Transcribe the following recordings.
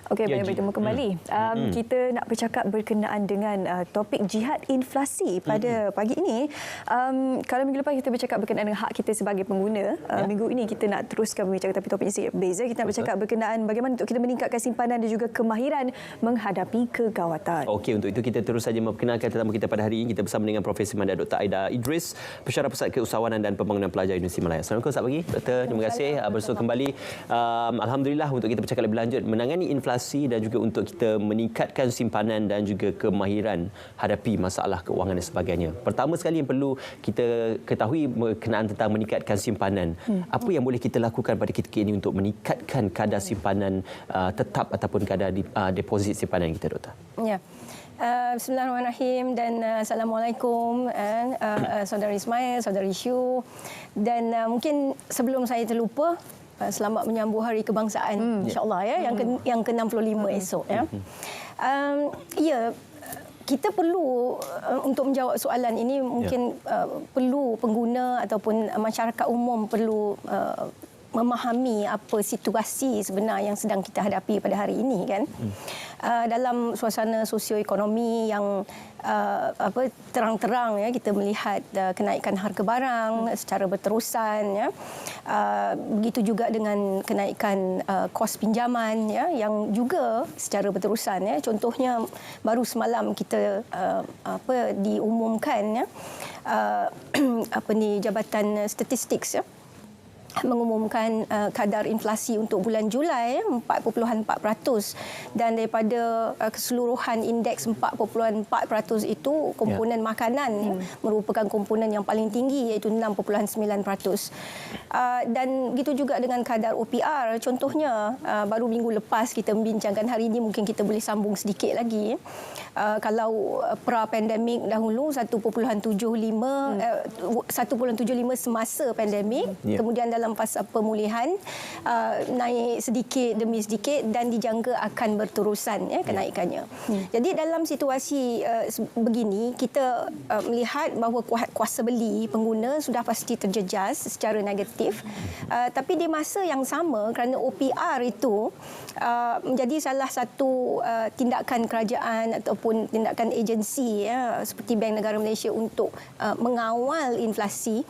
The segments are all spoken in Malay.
Okey, baik, bertemu kembali. Kita nak bercakap berkenaan dengan topik jihad inflasi pada pagi ini. Kalau minggu lepas kita bercakap berkenaan dengan hak kita sebagai pengguna, minggu ini kita nak teruskan berbincang, tapi topiknya sedikit berbeza. Kita nak bercakap berkenaan bagaimana untuk kita meningkatkan simpanan dan juga kemahiran menghadapi kegawatan. Okey, untuk itu kita terus saja memperkenalkan tetamu kita pada hari ini. Kita bersama dengan Profesor Manda Dr. Aida Idris, Pensyarah Pusat Keusahawanan dan Pembangunan Pelajar Universiti Malaya. Assalamualaikum, selamat pagi Doktor. Terima kasih bersua kembali. Alhamdulillah untuk kita bercakap lebih lanjut menangani inflasi dan juga untuk kita meningkatkan simpanan dan juga kemahiran hadapi masalah keuangan dan sebagainya. Pertama sekali yang perlu kita ketahui berkenaan tentang meningkatkan simpanan. Apa yang boleh kita lakukan pada ketika ini untuk meningkatkan kadar simpanan tetap ataupun kadar deposit simpanan kita, Doktor? Ya. Bismillahirrahmanirrahim dan Assalamualaikum Saudara Ismail, Saudara Syu, dan mungkin sebelum saya terlupa, selamat menyambut Hari Kebangsaan insya-Allah ya, yang ke-65 esok ya. Ya, kita perlu untuk menjawab soalan ini mungkin perlu pengguna ataupun masyarakat umum perlu memahami apa situasi sebenar yang sedang kita hadapi pada hari ini kan. Dalam suasana sosioekonomi yang terang-terang ya, kita melihat kenaikan harga barang secara berterusan ya. Begitu juga dengan kenaikan kos pinjaman ya, yang juga secara berterusan ya. Contohnya baru semalam kita diumumkan ya, Jabatan Statistik ya, mengumumkan kadar inflasi untuk bulan Julai 4.4%, dan daripada keseluruhan indeks 4.4% itu komponen makanan merupakan komponen yang paling tinggi, iaitu 6.9%. Dan begitu juga dengan kadar OPR. Contohnya baru minggu lepas kita membincangkan, hari ini mungkin kita boleh sambung sedikit lagi. Kalau pra-pandemik dahulu 1.75 semasa pandemik, kemudian dalam fasa pemulihan naik sedikit demi sedikit dan dijangka akan berterusan ya kenaikannya. Jadi dalam situasi begini, kita melihat bahawa kuasa beli pengguna sudah pasti terjejas secara negatif. Tapi di masa yang sama, kerana OPR itu menjadi salah satu tindakan kerajaan ataupun tindakan agensi ya, seperti Bank Negara Malaysia untuk mengawal inflasi,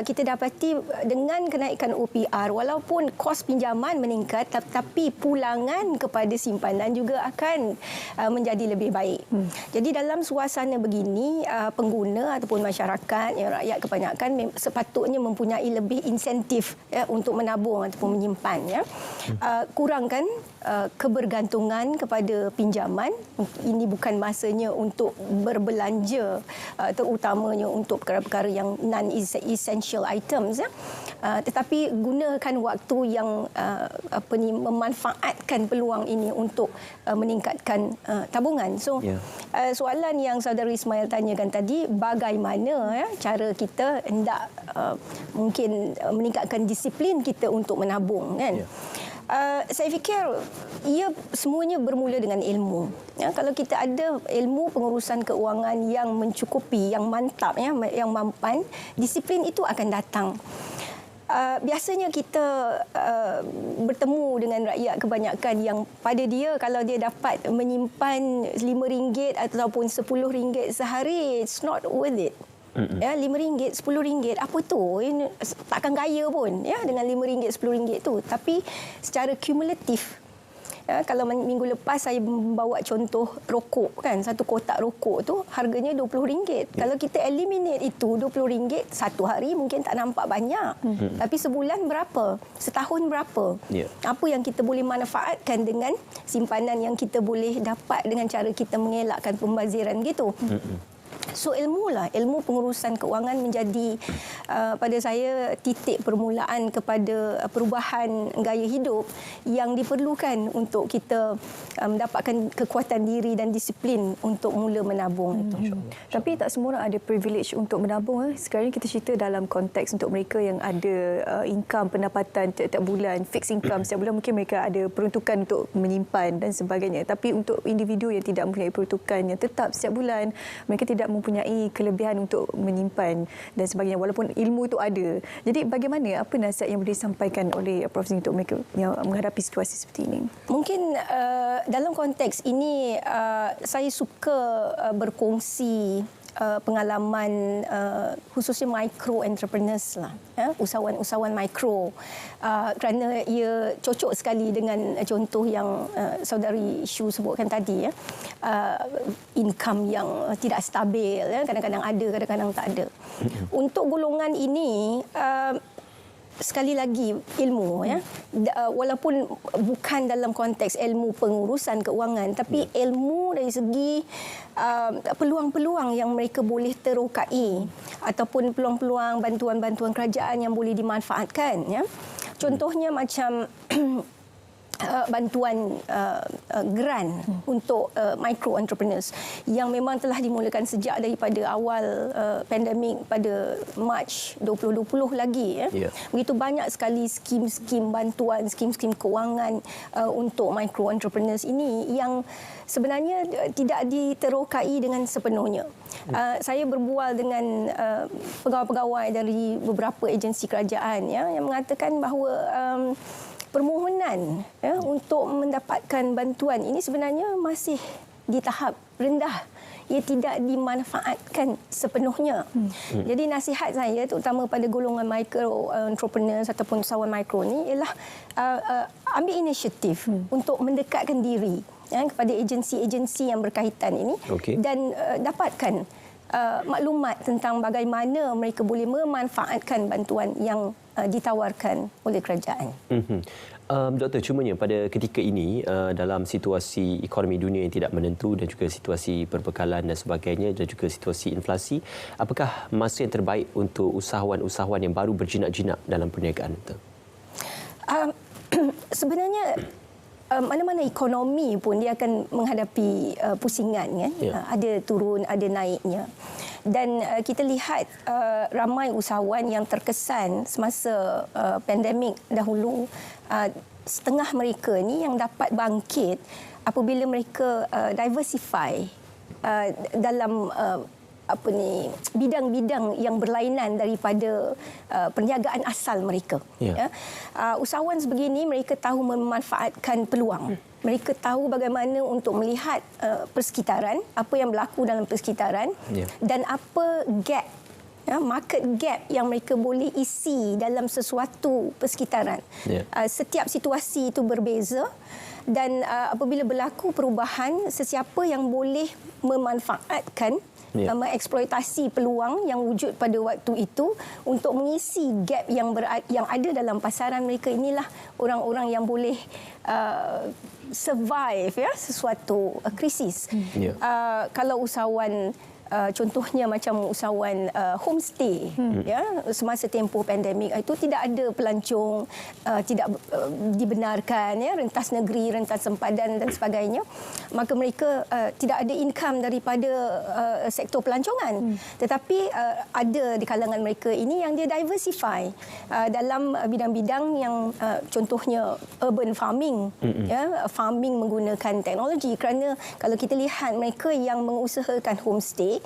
kita dapati dengan kenaikan OPR, walaupun kos pinjaman meningkat, tapi pulangan kepada simpanan juga akan menjadi lebih baik. Jadi dalam suasana begini, pengguna ataupun masyarakat, ya, rakyat kebanyakan sepatutnya mempunyai lebih insentif ya, untuk menabung ataupun menyimpan ya. Kurangkan kebergantungan kepada pinjaman. Ini bukan masanya untuk berbelanja, terutamanya untuk perkara-perkara yang non-essential items ya. Tetapi gunakan waktu yang memanfaatkan peluang ini untuk meningkatkan tabungan. So soalan yang saudara Ismail tanyakan tadi, bagaimana ya cara kita hendak mungkin meningkatkan disiplin kita untuk menabung kan. Saya fikir ia semuanya bermula dengan ilmu. Ya, kalau kita ada ilmu pengurusan keuangan yang mencukupi, yang mantap ya, yang mampan, disiplin itu akan datang. Biasanya kita bertemu dengan rakyat kebanyakan yang pada dia, kalau dia dapat menyimpan RM5 ataupun RM10 sehari, it's not worth it. Ya, RM5, RM10, apa tu? Takkan kaya pun ya dengan RM5, RM10 tu. Tapi secara kumulatif, ya, kalau minggu lepas saya membawa contoh rokok kan, satu kotak rokok tu harganya RM20. Kalau kita eliminate itu RM20, satu hari mungkin tak nampak banyak. Tapi sebulan berapa? Setahun berapa? Apa yang kita boleh manfaatkan dengan simpanan yang kita boleh dapat dengan cara kita mengelakkan pembaziran gitu. So ilmu pengurusan keuangan menjadi pada saya titik permulaan kepada perubahan gaya hidup yang diperlukan untuk kita mendapatkan kekuatan diri dan disiplin untuk mula menabung. Tapi tak semua orang ada privilege untuk menabung. Sekarang kita cerita dalam konteks untuk mereka yang ada income, pendapatan setiap bulan, fixed income setiap bulan, mungkin mereka ada peruntukan untuk menyimpan dan sebagainya. Tapi untuk individu yang tidak mempunyai peruntukan yang tetap setiap bulan, mereka tidak tidak mempunyai kelebihan untuk menyimpan dan sebagainya walaupun ilmu itu ada. Jadi bagaimana, apa nasihat yang boleh disampaikan oleh Prof untuk mereka yang menghadapi situasi seperti ini? Mungkin dalam konteks ini saya suka berkongsi pengalaman khususnya micro entrepreneurs lah, usahawan-usahawan mikro, kerana ia cocok sekali dengan contoh yang saudari Shu sebutkan tadi, income yang tidak stabil, kadang-kadang ada, kadang-kadang tak ada. Untuk golongan ini sekali lagi ilmu, walaupun bukan dalam konteks ilmu pengurusan keuangan, tapi ilmu dari segi peluang-peluang yang mereka boleh terokai ataupun peluang-peluang bantuan-bantuan kerajaan yang boleh dimanfaatkan. Contohnya macam bantuan grant untuk micro entrepreneurs yang memang telah dimulakan sejak daripada awal pandemik pada Mac 2020 lagi. Begitu banyak sekali skim-skim bantuan, skim-skim kewangan untuk micro entrepreneurs ini yang sebenarnya tidak diterokai dengan sepenuhnya. Saya berbual dengan pegawai-pegawai dari beberapa agensi kerajaan yang mengatakan bahawa permohonan untuk mendapatkan bantuan ini sebenarnya masih di tahap rendah. Ia tidak dimanfaatkan sepenuhnya. Jadi nasihat saya terutama pada golongan micro entrepreneurs ataupun usahawan mikro ni ialah ambil inisiatif untuk mendekatkan diri kepada agensi-agensi yang berkaitan ini dan dapatkan maklumat tentang bagaimana mereka boleh memanfaatkan bantuan yang ditawarkan oleh kerajaan. Doktor, cumanya pada ketika ini dalam situasi ekonomi dunia yang tidak menentu dan juga situasi perbekalan dan sebagainya dan juga situasi inflasi, apakah masa yang terbaik untuk usahawan-usahawan yang baru berjinak-jinak dalam perniagaan, Doktor? Sebenarnya mana-mana ekonomi pun dia akan menghadapi pusingan, kan? Ada turun, ada naiknya. Dan kita lihat ramai usahawan yang terkesan semasa pandemik dahulu, setengah mereka ni yang dapat bangkit apabila mereka diversify dalam bidang-bidang yang berlainan daripada perniagaan asal mereka. Usahawan sebegini mereka tahu memanfaatkan peluang. Mereka tahu bagaimana untuk melihat persekitaran, apa yang berlaku dalam persekitaran dan apa gap, market gap yang mereka boleh isi dalam sesuatu persekitaran. Setiap situasi itu berbeza dan apabila berlaku perubahan, sesiapa yang boleh memanfaatkan mengeksploitasi peluang yang wujud pada waktu itu untuk mengisi gap yang ada dalam pasaran mereka, inilah orang-orang yang boleh survive sesuatu krisis. Kalau usahawan contohnya macam usahawan homestay, semasa tempoh pandemik itu tidak ada pelancong, tidak dibenarkan, rentas negeri, rentas sempadan dan sebagainya, maka mereka tidak ada income daripada sektor pelancongan. Tetapi ada di kalangan mereka ini yang dia diversify dalam bidang-bidang yang contohnya urban farming, farming menggunakan teknologi, kerana kalau kita lihat mereka yang mengusahakan homestay,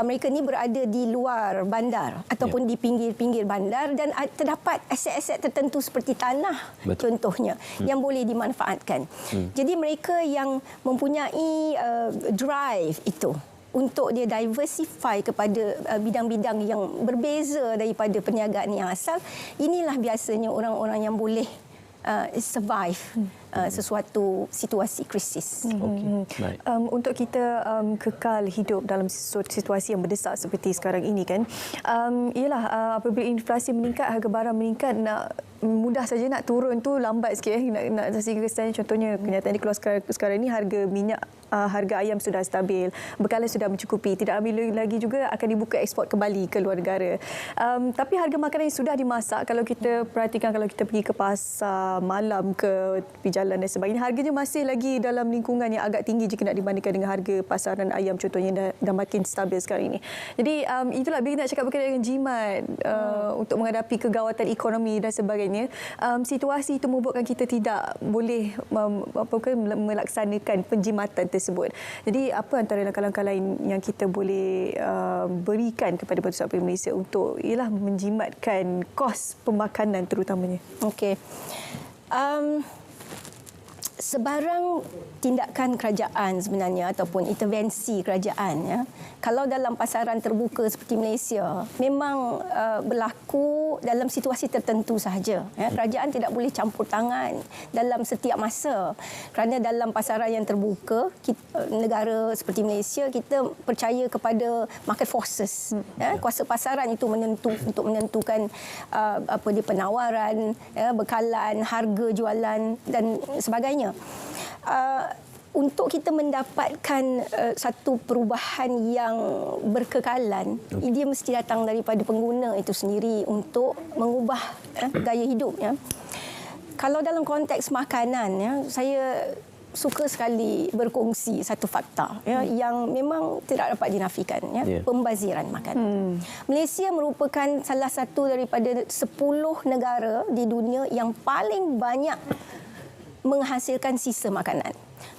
mereka ni berada di luar bandar ataupun di pinggir-pinggir bandar dan terdapat aset-aset tertentu seperti tanah contohnya yang boleh dimanfaatkan. Jadi mereka yang mempunyai drive itu untuk dia diversify kepada bidang-bidang yang berbeza daripada perniagaan yang asal, inilah biasanya orang-orang yang boleh survive sesuatu situasi krisis. Untuk kita kekal hidup dalam situasi yang berdesak seperti sekarang ini, kan, ialah apabila inflasi meningkat, harga barang meningkat, nak mudah saja nak turun tu lambat sikit. Nak kasih kesan, contohnya kenyataan di keluar sekarang ini, harga minyak, harga ayam sudah stabil, bekalan sudah mencukupi, tidak ambil lagi juga akan dibuka ekspor kembali ke luar negara. Tapi harga makanan yang sudah dimasak, kalau kita perhatikan, kalau kita pergi ke pasar malam ke berjalan dan sebagainya. Harganya masih lagi dalam lingkungan yang agak tinggi jika nak dibandingkan dengan harga pasaran ayam contohnya dah makin stabil sekarang ini. Jadi itulah bila nak cakap berkaitan dengan jimat untuk menghadapi kegawatan ekonomi dan sebagainya, situasi itu membuatkan kita tidak boleh melaksanakan penjimatan tersebut. Jadi apa antara langkah-langkah lain yang kita boleh berikan kepada Persatuan Pemilik Malaysia untuk ialah menjimatkan kos pemakanan terutamanya? Okey. Sebarang tindakan kerajaan sebenarnya ataupun intervensi kerajaan, ya, kalau dalam pasaran terbuka seperti Malaysia memang berlaku dalam situasi tertentu sahaja, ya. Kerajaan tidak boleh campur tangan dalam setiap masa, kerana dalam pasaran yang terbuka negara seperti Malaysia kita percaya kepada market forces, ya. Kuasa pasaran itu untuk menentukan apa dia penawaran, ya, bekalan, harga jualan dan sebagainya. Untuk kita mendapatkan satu perubahan yang berkekalan, dia mesti datang daripada pengguna itu sendiri untuk mengubah gaya hidup, ya. Kalau dalam konteks makanan, ya, saya suka sekali berkongsi satu fakta, ya, yang memang tidak dapat dinafikan, ya, pembaziran makanan. Malaysia merupakan salah satu daripada 10 negara di dunia yang paling banyak menghasilkan sisa makanan.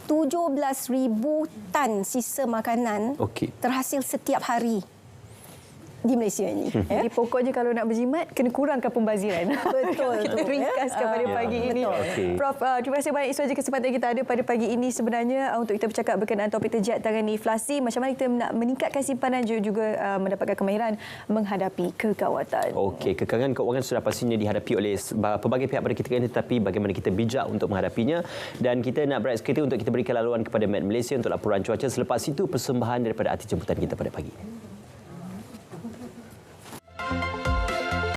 17,000 tan sisa makanan terhasil setiap hari di Malaysia ini. Jadi pokoknya kalau nak berjimat, kena kurangkan pembaziran. Betul. Kita ringkaskan pada pagi ini. Prof, terima kasih banyak. Itu saja kesempatan kita ada pada pagi ini sebenarnya untuk kita bercakap berkenaan topik terjad tangani inflasi. Macam mana kita nak meningkatkan simpanan juga mendapatkan kemahiran menghadapi kegawatan. Okey, kekangan keuangan sudah pastinya dihadapi oleh pelbagai pihak pada ketika ini, tetapi bagaimana kita bijak untuk menghadapinya. Dan kita nak berehat sekejap untuk kita berikan laluan kepada Met Malaysia untuk laporan cuaca. Selepas itu persembahan daripada artis jemputan kita pada pagi ini.